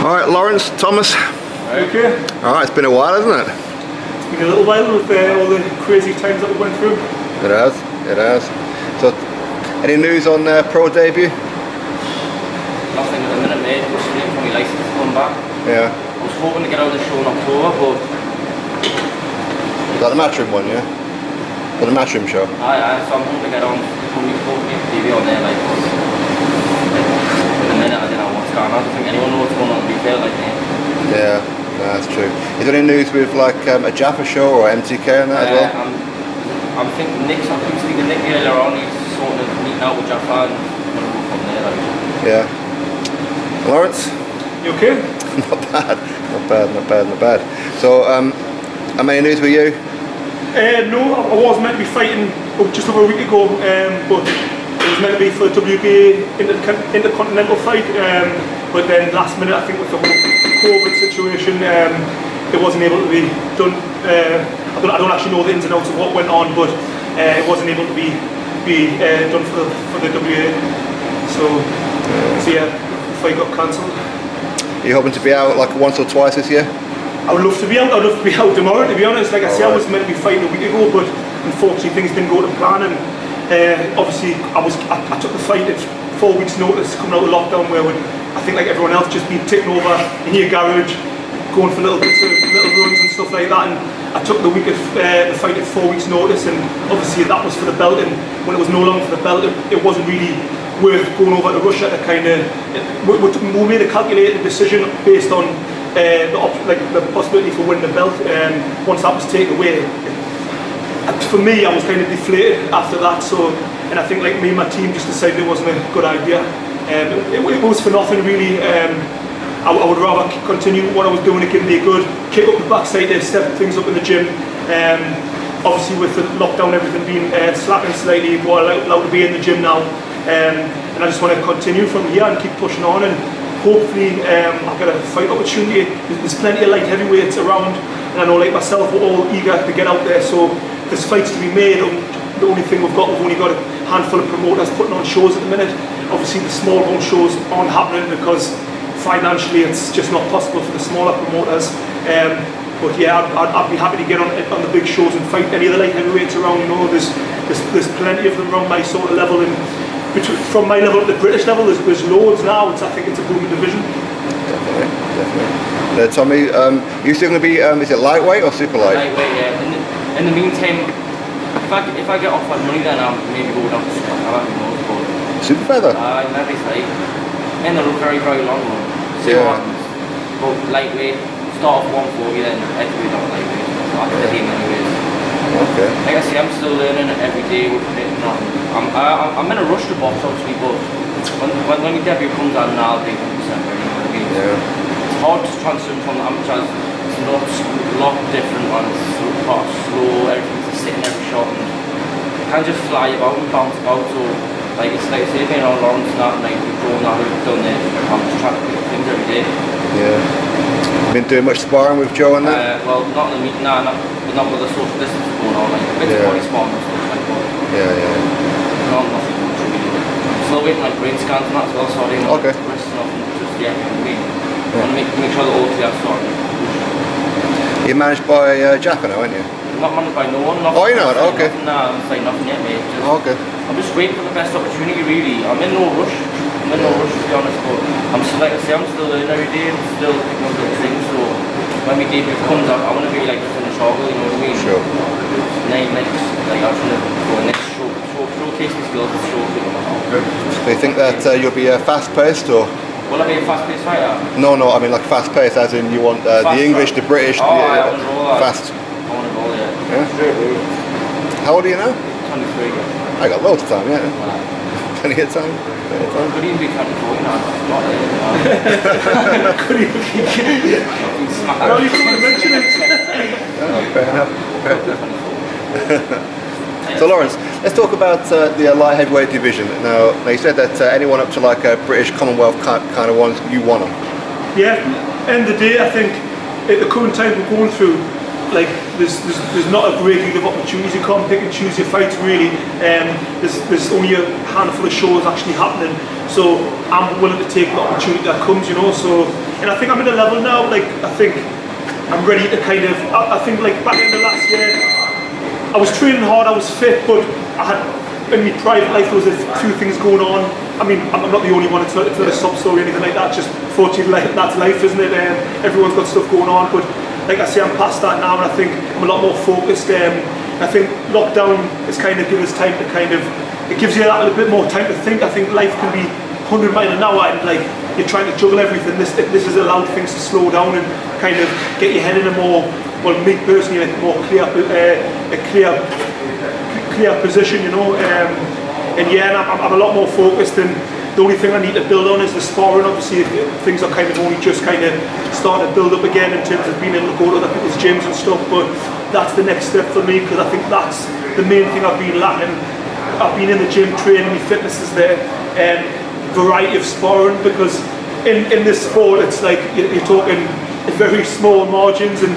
Alright, Lawrence, Thomas. Okay. Alright, it's been a while, hasn't it? It's been a little while with all the crazy times that we went through. It has, it has. So, any news on pro debut? Nothing at the minute, mate. Just waiting for my license to come back. Yeah. I was hoping to get out of the show in October, but... Is that the Matchroom one, yeah? Or the Matchroom show? Aye, so I'm hoping to get on, hoping to TV on there, like, but... At the minute, I don't know what's going on. I don't think anyone knows what's going on, to be fair, like, mate. Yeah, that's true. Is there any news with, like, a Jaffa show or MTK on that as well? I'm thinking Nick's, I think speaking to Nick earlier on, he's sort of meeting out with Jaffa and from there, like. Yeah. Lawrence? You okay? Not bad. So, how many news with you? No, I was meant to be fighting just over a week ago, but it was meant to be for the WBA intercontinental fight, but then last minute, I think with the whole COVID situation, it wasn't able to be done. I don't actually know the ins and outs of what went on, but it wasn't able to be done for the WBA. So yeah, the fight got cancelled. Are you hoping to be out like once or twice this year? I would love to be out. I'd love to be out tomorrow, to be honest. Like I say, I was meant to be fighting a week ago, but unfortunately things didn't go to plan. And obviously, I took the fight at 4 weeks' notice, coming out of lockdown, where I think like everyone else, just been taken over in your garage, going for little bits of little runs and stuff like that. And I took the fight at 4 weeks' notice, and obviously that was for the belt. And when it was no longer for the belt, it wasn't really worth going over to Russia to kind of. We made a calculated decision based on the possibility for winning the belt. Once that was taken away, for me, I was kind of deflated after that. So, and I think like me and my team just decided it wasn't a good idea. It was for nothing really. I would rather continue what I was doing. It gave me a good kick up the backside to step things up in the gym. Obviously with the lockdown, everything being slackened slightly, we're allowed to be in the gym now. And I just want to continue from here and keep pushing on, and hopefully I'll get a fight opportunity. There's plenty of light heavyweights around, and I know like myself we're all eager to get out there, so there's fights to be made. The only thing we've only got a handful of promoters putting on shows at the minute. Obviously the small bone shows aren't happening because financially it's just not possible for the smaller promoters. But yeah, I'd be happy to get on the big shows and fight any of the light heavyweights around. You know, there's plenty of them around my sort of level, and from my level to the British level, there's loads now. I think it's a booming division. Definitely. Tommy, you still going to be? Is it lightweight or super light? Lightweight, yeah. In the meantime, if I get offered money, then I'll maybe go down to super feather. Super feather? Maybe it's like, and they're very, very long one. See what happens. But lightweight, start off 140, then heavyweight down lightweight. After the game anyways. Okay. Like I say, I'm still learning every day with it. I'm in a rush to box obviously, but when your debut comes on now, I'll be 100% ready. You know what I mean? Yeah. It's hard to transfer from the amateurs. It's a lot different on slow, everything's sitting every shot, and you can't just fly about and bounce about. So like it's like say being on Lawrence now, like we've grown now, we've done it. I'm just trying to pick up things every day. Yeah. Been doing much sparring with Joe and that? Well, not in the meeting, not with the social distance going on, like a bit of body sparring and stuff like that. Yeah. Nothing much really. Still waiting like brain scans and that as well, so I didn't want to risk nothing, just I want to make sure that all clear, sorry. You're managed by Jaffa now, aren't you? Not managed by no one. Oh, you're not? Okay. Nah, I'm saying nothing yet, mate. I'm just waiting for the best opportunity, really. I'm in no rush. To be honest, but I'm still, like I say, I'm still learning every day. I'm still picking up little things, so when my debut comes out, I want to be like the finished article, you know what I mean? Sure. Next, like I just want to go next showcase my skills and show people my heart. Do you think that you'll be fast-paced or? Will I be a fast-paced fighter? No, I mean like fast-paced as in you want the English, the British, I want to roll fast. I want to roll, yeah. Yeah? How old are you now? 23. I got loads of time, yeah. Plenty of time. Could even be 24, you know, not there. Could even be. No, you couldn't mention it. Fair enough. So Lawrence, let's talk about the light heavyweight division. Now you said that anyone up to like a British Commonwealth kind of ones, you want them. Yeah, end of the day, I think at the current time we're going through, like there's not a great deal of opportunities. You can't pick and choose your fights really. there's only a handful of shows actually happening, so I'm willing to take the opportunity that comes, you know. So, and I think I'm at a level now, like I think I'm ready to kind of, I think like back in the last year, I was training hard, I was fit, but I had, in my private life there was a few things going on. I mean, I'm not the only one, it's not a sub story or anything like that, just fortunately that's life, isn't it? Everyone's got stuff going on, but like I say, I'm past that now, and I think I'm a lot more focused. I think lockdown has kind of given us time to kind of, it gives you that little bit more time to think. I think life can be 100 miles an hour and like you're trying to juggle everything. This has allowed things to slow down and kind of get your head in a more, well, me personally, like more clear position, you know. And yeah, I'm a lot more focused, and the only thing I need to build on is the sparring. Obviously, things are kind of only just kind of starting to build up again in terms of being able to go to other people's gyms and stuff, but that's the next step for me, because I think that's the main thing I've been lacking. I've been in the gym training, my fitness is there, and variety of sparring, because in this sport it's like you're talking very small margins, and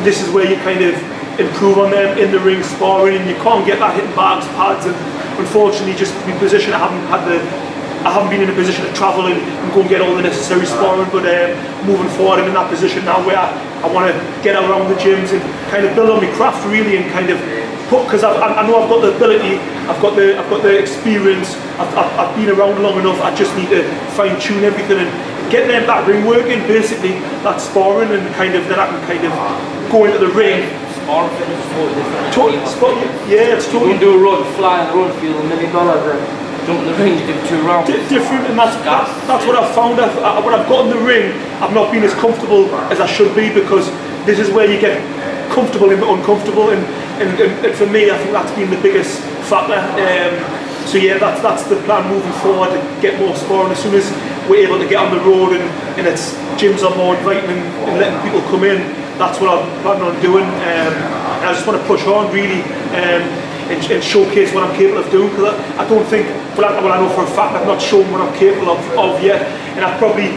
this is where you kind of improve on them in the ring sparring, and you can't get that hitting bags, pads, and unfortunately just the position I haven't been in a position to travel and go and get all the necessary sparring, but moving forward I'm in that position now where I want to get around the gyms and kind of build on my craft really, and kind of put, because I know I've got the ability, I've got the experience, I've been around long enough. I just need to fine tune everything and get them that ring working, basically that sparring, and kind of then I can kind of go into the ring. Sparring fitness is totally different. Yeah, it's totally. You can do a run, fly on the run, feel $1 million, and jump in the ring, you do 2 rounds. Different, and that's what I've found. When I've got in the ring, I've not been as comfortable as I should be, because this is where you get comfortable and uncomfortable, and for me, I think that's been the biggest factor. So yeah, that's the plan moving forward, to get more sparring. As soon as we're able to get on the road and it's gyms are more inviting and letting people come in, that's what I'm planning on doing. And I just want to push on really, and showcase what I'm capable of doing, because I don't think, well I know for a fact I've not shown what I'm capable of yet, and I've probably,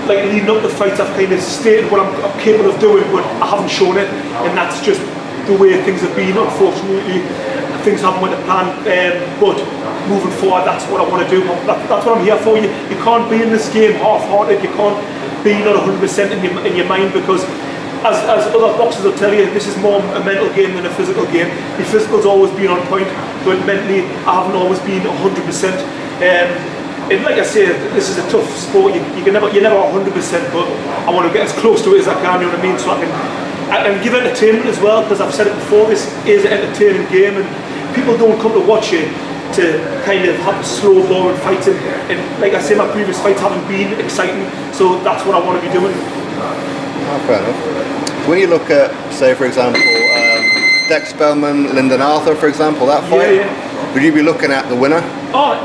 like leading up to the fights, I've kind of stated what I'm capable of doing, but I haven't shown it, and that's just the way things have been. Unfortunately, things haven't went to plan, but moving forward, that's what I want to do. That's what I'm here for. You can't be in this game half-hearted. You can't be not 100% in your mind, because as other boxers will tell you, this is more a mental game than a physical game. The physical's always been on point, but mentally I haven't always been 100%. And like I say, this is a tough sport. You're never 100%, but I want to get as close to it as I can. You know what I mean? So I can give entertainment as well, because I've said it before. This is an entertaining game, and people don't come to watch it to kind of have a slow, boring fight. And like I say, my previous fights haven't been exciting, so that's what I want to be doing. Oh, fair enough. When you look at, say, for example, Dex Spellman, Lyndon Arthur, for example, that fight, would you be looking at the winner? Oh,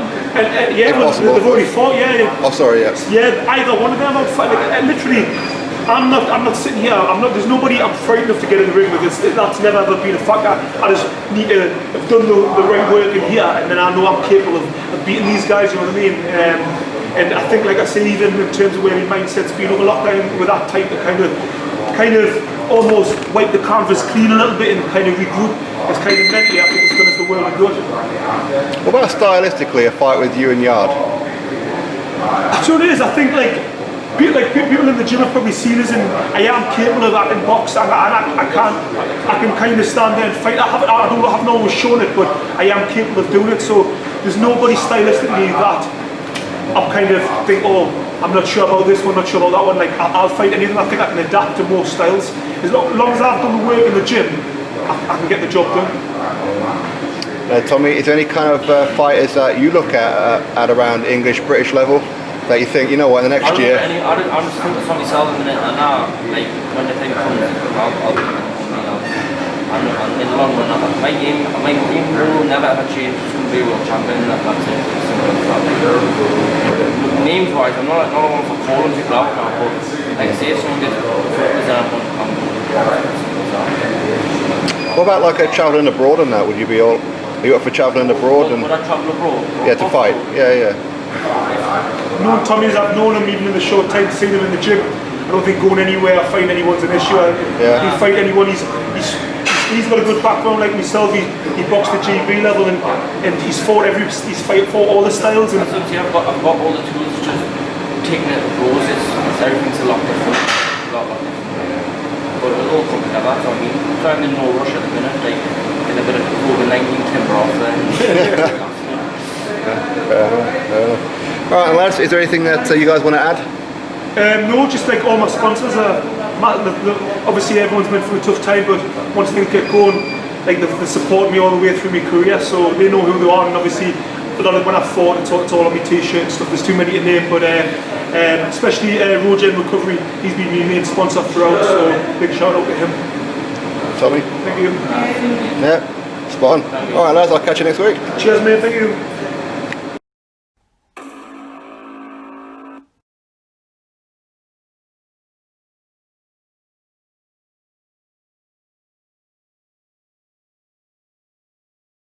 yeah, well, they've already fought, yeah. Oh, sorry, yeah. Yeah, either one of them. Literally, I'm not sitting here. There's nobody I'm frightened of to get in the ring with. That's never ever been a factor. I just need to have done the right work in here, and then I know I'm capable of beating these guys. You know what I mean? And I think, like I say, even in terms of where my mindset's been over lockdown, with that type of kind of almost wipe the canvas clean a little bit and kind of regroup. It's kind of mentally, I think it's done us the world of good. What about stylistically, a fight with you and Yarde? So it is. I think people in the gym have probably seen us, and I am capable of that in box, and I can kind of stand there and fight. I haven't always shown it, but I am capable of doing it. So there's nobody stylistically that I'll kind of think, oh, I'm not sure about this one, not sure about that one. Like I'll fight anything. I think I can adapt to most styles. As long as I've done the work in the gym, I can get the job done. Tommy, is there any kind of fighters that you look at around English, British level that you think, you know what, in the next year? I'm just focused on myself in the minute, and now, like, when the time comes, I'm in the long run. My game will never ever change to be world champion. That's it. Names wise, I'm not one for calling people out now, but like I say, if someone gets focused, I'm What about like a travelling abroad and that? Would you be all? Are you up for travelling abroad? Would I travel abroad? Yeah, to fight. Yeah. Known Tommy's, I've known him even in the short time, seen him in the gym. I don't think going anywhere, I find anyone's an issue. He'll fight anyone. He's he's got a good background like myself. He boxed at GB level and he's fought all the styles. And I've got all the tools. Just taking it to pros, everything's a lot different. But it'll all come together. So I mean, so I'm in no rush at the minute. Like in a bit of COVID-19 timber off there. Fair enough. Alright, lads, is there anything that you guys want to add? No, just like all my sponsors are. Obviously, everyone's been through a tough time, but once things get going, like they support me all the way through my career, so they know who they are. And obviously, a lot of when I fought, it's all on my t-shirt and stuff. There's too many to name, but especially Rogen Recovery, he's been my main sponsor throughout. So big shout out to him. Tommy. Thank you. Yeah, spot on. Alright, lads, I'll catch you next week. Cheers, mate. Thank you.